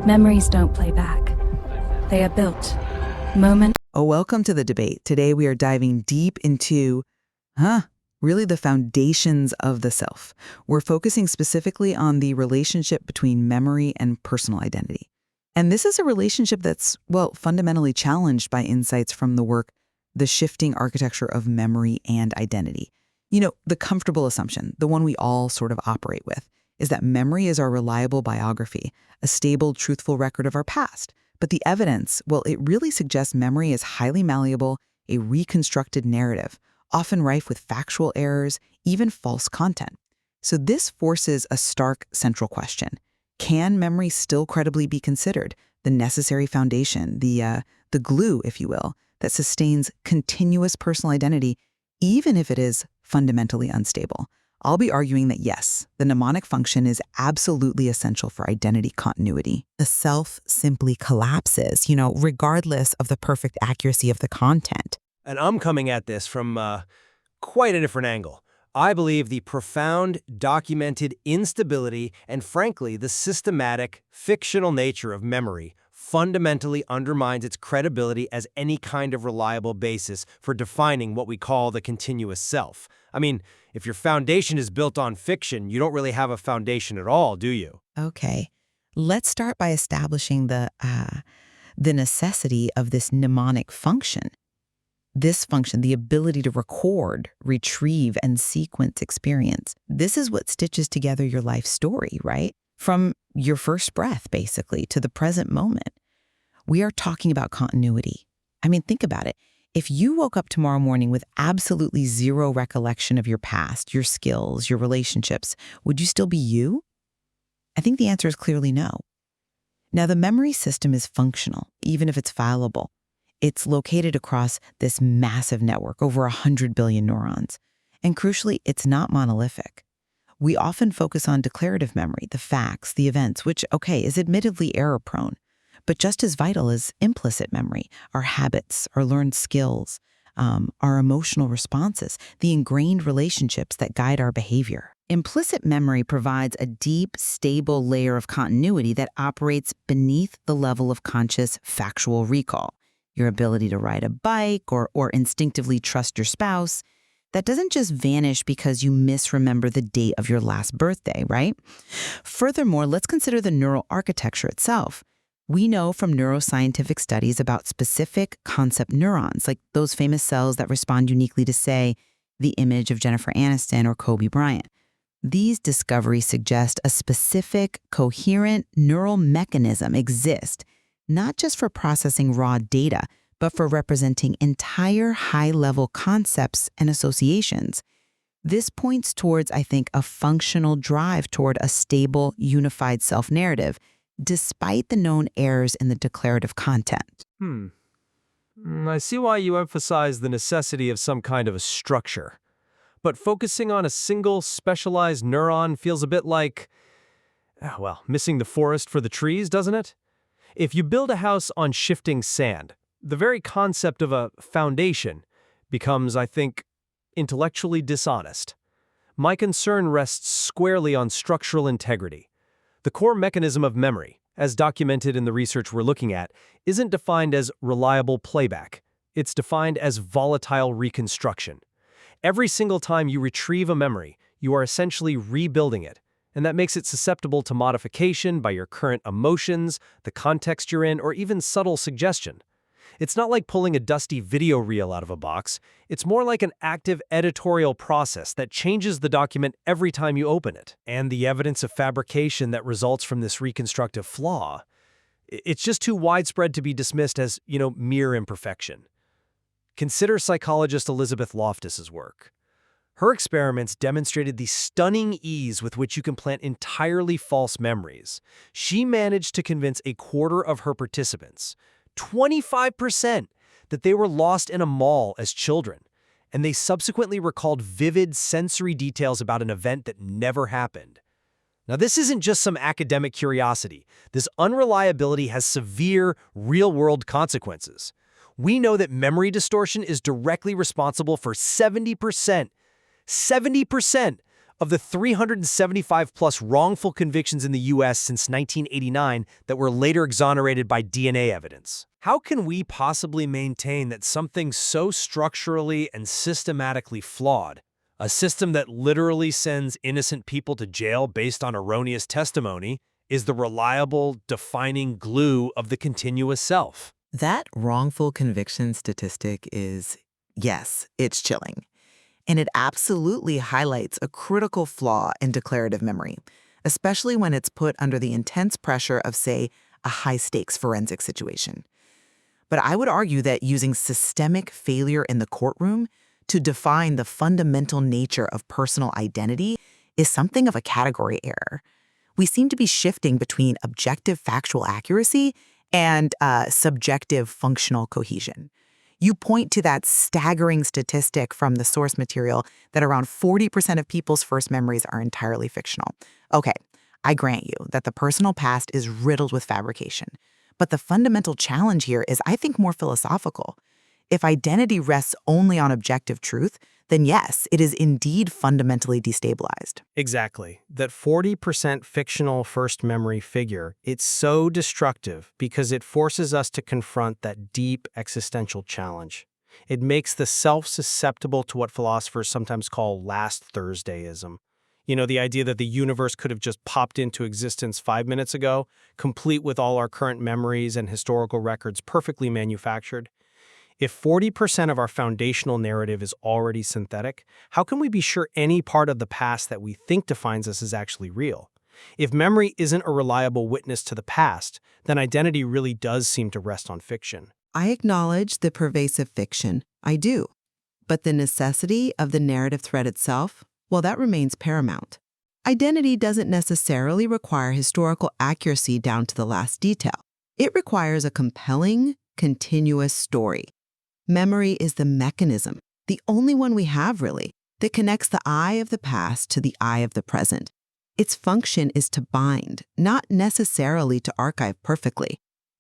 Memories don't play back. They are built, moment. Oh, welcome to the debate. Today we are diving deep into, really the foundations of the self. We're focusing specifically on the relationship between memory and personal identity. And this is a relationship that's, well, fundamentally challenged by insights from the work, The Shifting Architecture of Memory and Identity. You know, the comfortable assumption, the one we all sort of operate with, is that memory is our reliable biography, a stable, truthful record of our past. But the evidence, well, it really suggests memory is highly malleable, a reconstructed narrative, often rife with factual errors, even false content. So this forces a stark central question. Can memory still credibly be considered the necessary foundation, the glue, if you will, that sustains continuous personal identity, even if it is fundamentally unstable? I'll be arguing that yes, the mnemonic function is absolutely essential for identity continuity. The self simply collapses, regardless of the perfect accuracy of the content. And I'm coming at this from quite a different angle. I believe the profound, documented instability and, frankly, the systematic, fictional nature of memory fundamentally undermines its credibility as any kind of reliable basis for defining what we call the continuous self. I mean, if your foundation is built on fiction, you don't really have a foundation at all, do you? Okay, let's start by establishing the necessity of this mnemonic function. This function, the ability to record, retrieve, and sequence experience, this is what stitches together your life story, right? From your first breath, basically, to the present moment. We are talking about continuity. I mean, think about it. If you woke up tomorrow morning with absolutely zero recollection of your past, your skills, your relationships, would you still be you? I think the answer is clearly no. Now, the memory system is functional, even if it's fallible. It's located across this massive network, over 100 billion neurons. And crucially, it's not monolithic. We often focus on declarative memory, the facts, the events, which, okay, is admittedly error-prone, but just as vital as implicit memory, our habits, our learned skills, our emotional responses, the ingrained relationships that guide our behavior. Implicit memory provides a deep, stable layer of continuity that operates beneath the level of conscious, factual recall. Your ability to ride a bike or instinctively trust your spouse, that doesn't just vanish because you misremember the date of your last birthday, right? Furthermore, let's consider the neural architecture itself. We know from neuroscientific studies about specific concept neurons, like those famous cells that respond uniquely to, say, the image of Jennifer Aniston or Kobe Bryant. These discoveries suggest a specific, coherent neural mechanism exists, not just for processing raw data, but for representing entire high-level concepts and associations. This points towards, I think, a functional drive toward a stable, unified self-narrative, despite the known errors in the declarative content. I see why you emphasize the necessity of some kind of a structure. But focusing on a single, specialized neuron feels a bit like, missing the forest for the trees, doesn't it? If you build a house on shifting sand, the very concept of a foundation becomes, I think, intellectually dishonest. My concern rests squarely on structural integrity. The core mechanism of memory, as documented in the research we're looking at, isn't defined as reliable playback. It's defined as volatile reconstruction. Every single time you retrieve a memory, you are essentially rebuilding it. And that makes it susceptible to modification by your current emotions, the context you're in, or even subtle suggestion. It's not like pulling a dusty video reel out of a box. It's more like an active editorial process that changes the document every time you open it. And the evidence of fabrication that results from this reconstructive flaw, it's just too widespread to be dismissed as, mere imperfection. Consider psychologist Elizabeth Loftus's work. Her experiments demonstrated the stunning ease with which you can plant entirely false memories. She managed to convince a quarter of her participants, 25%, that they were lost in a mall as children, and they subsequently recalled vivid sensory details about an event that never happened. Now, this isn't just some academic curiosity. This unreliability has severe, real-world consequences. We know that memory distortion is directly responsible for 70% Of the 375-plus wrongful convictions in the U.S. since 1989 that were later exonerated by DNA evidence, how can we possibly maintain that something so structurally and systematically flawed, a system that literally sends innocent people to jail based on erroneous testimony, is the reliable, defining glue of the continuous self? That wrongful conviction statistic is, yes, it's chilling. And it absolutely highlights a critical flaw in declarative memory, especially when it's put under the intense pressure of, say, a high-stakes forensic situation. But I would argue that using systemic failure in the courtroom to define the fundamental nature of personal identity is something of a category error. We seem to be shifting between objective factual accuracy and subjective functional cohesion. You point to that staggering statistic from the source material that around 40% of people's first memories are entirely fictional. Okay, I grant you that the personal past is riddled with fabrication. But the fundamental challenge here is, I think, more philosophical. If identity rests only on objective truth, then yes, it is indeed fundamentally destabilized. Exactly. That 40% fictional first memory figure, it's so destructive because it forces us to confront that deep existential challenge. It makes the self susceptible to what philosophers sometimes call last Thursdayism. You know, the idea that the universe could have just popped into existence 5 minutes ago, complete with all our current memories and historical records perfectly manufactured. If 40% of our foundational narrative is already synthetic, how can we be sure any part of the past that we think defines us is actually real? If memory isn't a reliable witness to the past, then identity really does seem to rest on fiction. I acknowledge the pervasive fiction. I do. But the necessity of the narrative thread itself, well, that remains paramount. Identity doesn't necessarily require historical accuracy down to the last detail. It requires a compelling, continuous story. Memory is the mechanism, the only one we have really, that connects the I of the past to the I of the present. Its function is to bind, not necessarily to archive perfectly.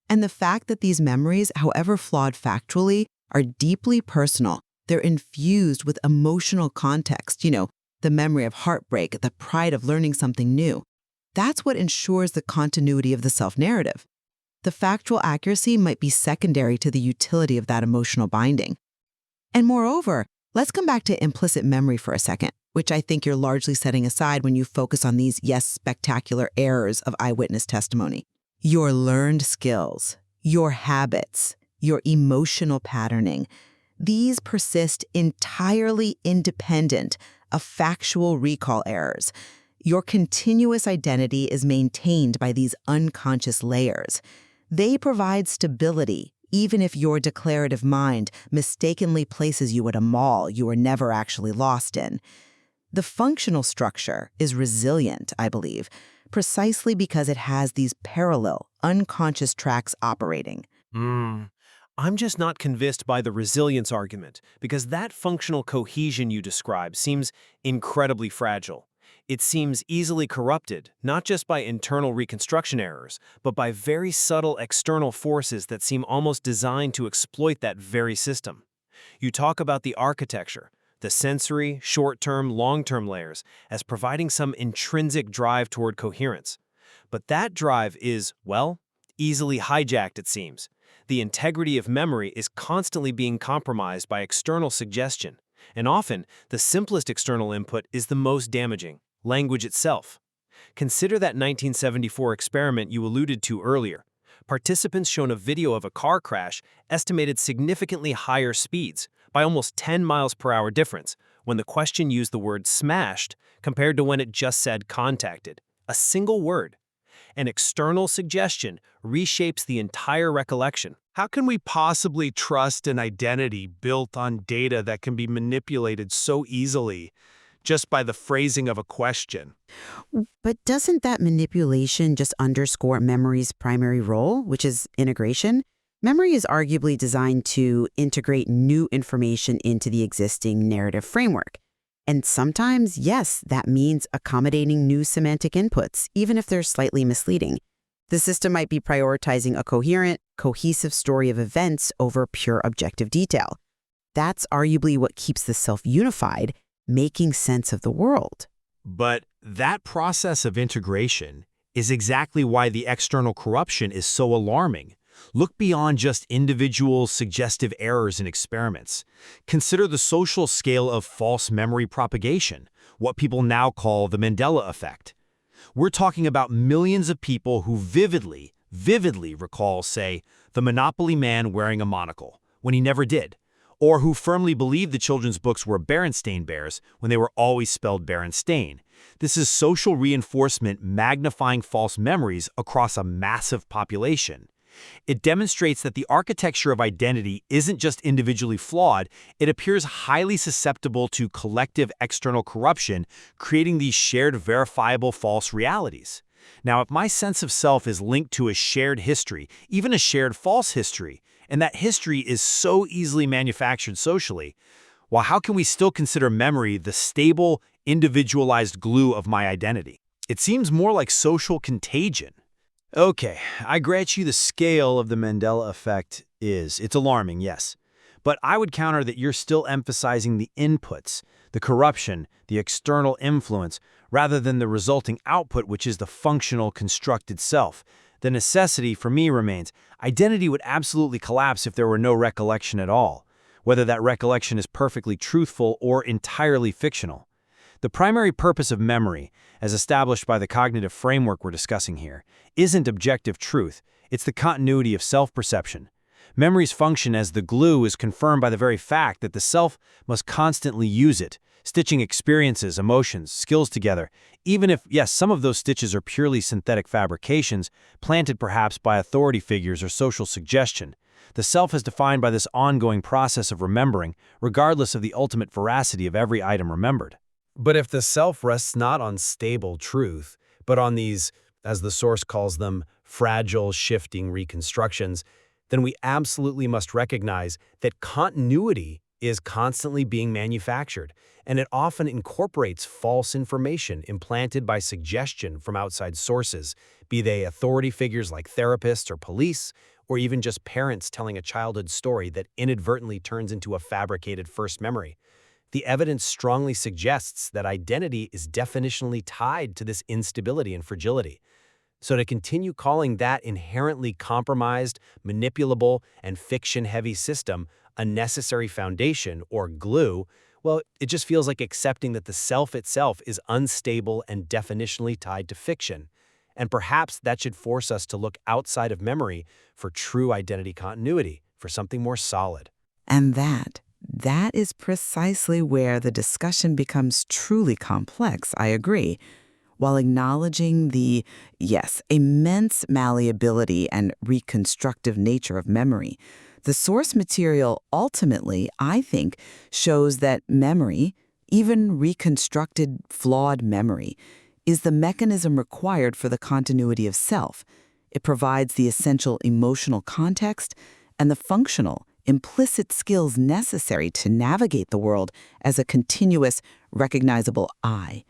And the fact that these memories, however flawed factually, are deeply personal, they're infused with emotional context, the memory of heartbreak, the pride of learning something new. That's what ensures the continuity of the self-narrative. The factual accuracy might be secondary to the utility of that emotional binding. And moreover, let's come back to implicit memory for a second, which I think you're largely setting aside when you focus on these, yes, spectacular errors of eyewitness testimony. Your learned skills, your habits, your emotional patterning, these persist entirely independent of factual recall errors. Your continuous identity is maintained by these unconscious layers. They provide stability, even if your declarative mind mistakenly places you at a mall you were never actually lost in. The functional structure is resilient, I believe, precisely because it has these parallel, unconscious tracks operating. I'm just not convinced by the resilience argument, because that functional cohesion you describe seems incredibly fragile. It seems easily corrupted, not just by internal reconstruction errors, but by very subtle external forces that seem almost designed to exploit that very system. You talk about the architecture, the sensory, short-term, long-term layers, as providing some intrinsic drive toward coherence. But that drive is, well, easily hijacked, it seems. The integrity of memory is constantly being compromised by external suggestion, and often the simplest external input is the most damaging. Language itself. Consider that 1974 experiment you alluded to earlier. Participants shown a video of a car crash estimated significantly higher speeds, by almost 10 miles per hour difference, when the question used the word smashed compared to when it just said contacted. A single word. An external suggestion reshapes the entire recollection. How can we possibly trust an identity built on data that can be manipulated so easily just by the phrasing of a question? But doesn't that manipulation just underscore memory's primary role, which is integration? Memory is arguably designed to integrate new information into the existing narrative framework. And sometimes, yes, that means accommodating new semantic inputs, even if they're slightly misleading. The system might be prioritizing a coherent, cohesive story of events over pure objective detail. That's arguably what keeps the self unified, making sense of the world. But that process of integration is exactly why the external corruption is so alarming. Look beyond just individual suggestive errors in experiments. Consider the social scale of false memory propagation, what people now call the Mandela Effect. We're talking about millions of people who vividly recall, say, the Monopoly man wearing a monocle, when he never did, or who firmly believed the children's books were Berenstain Bears when they were always spelled Berenstain. This is social reinforcement magnifying false memories across a massive population. It demonstrates that the architecture of identity isn't just individually flawed, it appears highly susceptible to collective external corruption, creating these shared verifiable false realities. Now, if my sense of self is linked to a shared history, even a shared false history, and that history is so easily manufactured socially, well, how can we still consider memory the stable, individualized glue of my identity? It seems more like social contagion. Okay, I grant you the scale of the Mandela Effect it's alarming, yes. But I would counter that you're still emphasizing the inputs, the corruption, the external influence, rather than the resulting output, which is the functional, constructed self. The necessity, for me, remains. Identity would absolutely collapse if there were no recollection at all, whether that recollection is perfectly truthful or entirely fictional. The primary purpose of memory, as established by the cognitive framework we're discussing here, isn't objective truth, it's the continuity of self-perception. Memory's function as the glue is confirmed by the very fact that the self must constantly use it, stitching experiences, emotions, skills together, even if, yes, some of those stitches are purely synthetic fabrications, planted perhaps by authority figures or social suggestion. The self is defined by this ongoing process of remembering, regardless of the ultimate veracity of every item remembered. But if the self rests not on stable truth, but on these, as the source calls them, fragile, shifting reconstructions, then we absolutely must recognize that continuity is constantly being manufactured, and it often incorporates false information implanted by suggestion from outside sources, be they authority figures like therapists or police, or even just parents telling a childhood story that inadvertently turns into a fabricated first memory. The evidence strongly suggests that identity is definitionally tied to this instability and fragility. So to continue calling that inherently compromised, manipulable, and fiction-heavy system a necessary foundation or glue, well, it just feels like accepting that the self itself is unstable and definitionally tied to fiction. And perhaps that should force us to look outside of memory for true identity continuity, for something more solid. And that is precisely where the discussion becomes truly complex, I agree. While acknowledging the, yes, immense malleability and reconstructive nature of memory, the source material ultimately, I think, shows that memory, even reconstructed, flawed memory, is the mechanism required for the continuity of self. It provides the essential emotional context and the functional, implicit skills necessary to navigate the world as a continuous, recognizable I.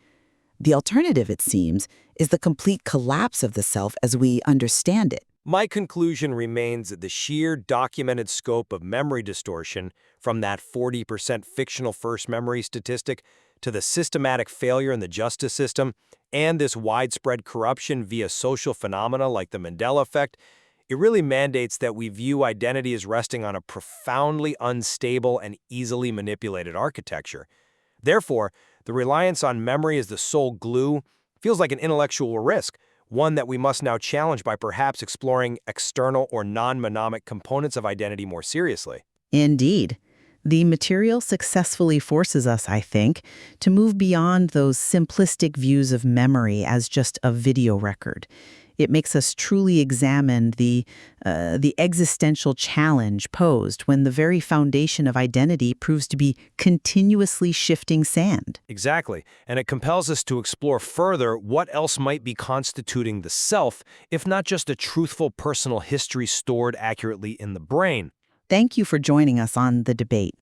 The alternative, it seems, is the complete collapse of the self as we understand it. My conclusion remains that the sheer documented scope of memory distortion, from that 40% fictional first memory statistic to the systematic failure in the justice system, and this widespread corruption via social phenomena like the Mandela Effect, it really mandates that we view identity as resting on a profoundly unstable and easily manipulated architecture. Therefore, the reliance on memory as the sole glue feels like an intellectual risk, one that we must now challenge by perhaps exploring external or non-mnemonic components of identity more seriously. Indeed. The material successfully forces us, I think, to move beyond those simplistic views of memory as just a video record. It makes us truly examine the existential challenge posed when the very foundation of identity proves to be continuously shifting sand. Exactly, and it compels us to explore further what else might be constituting the self, if not just a truthful personal history stored accurately in the brain. Thank you for joining us on The Debate.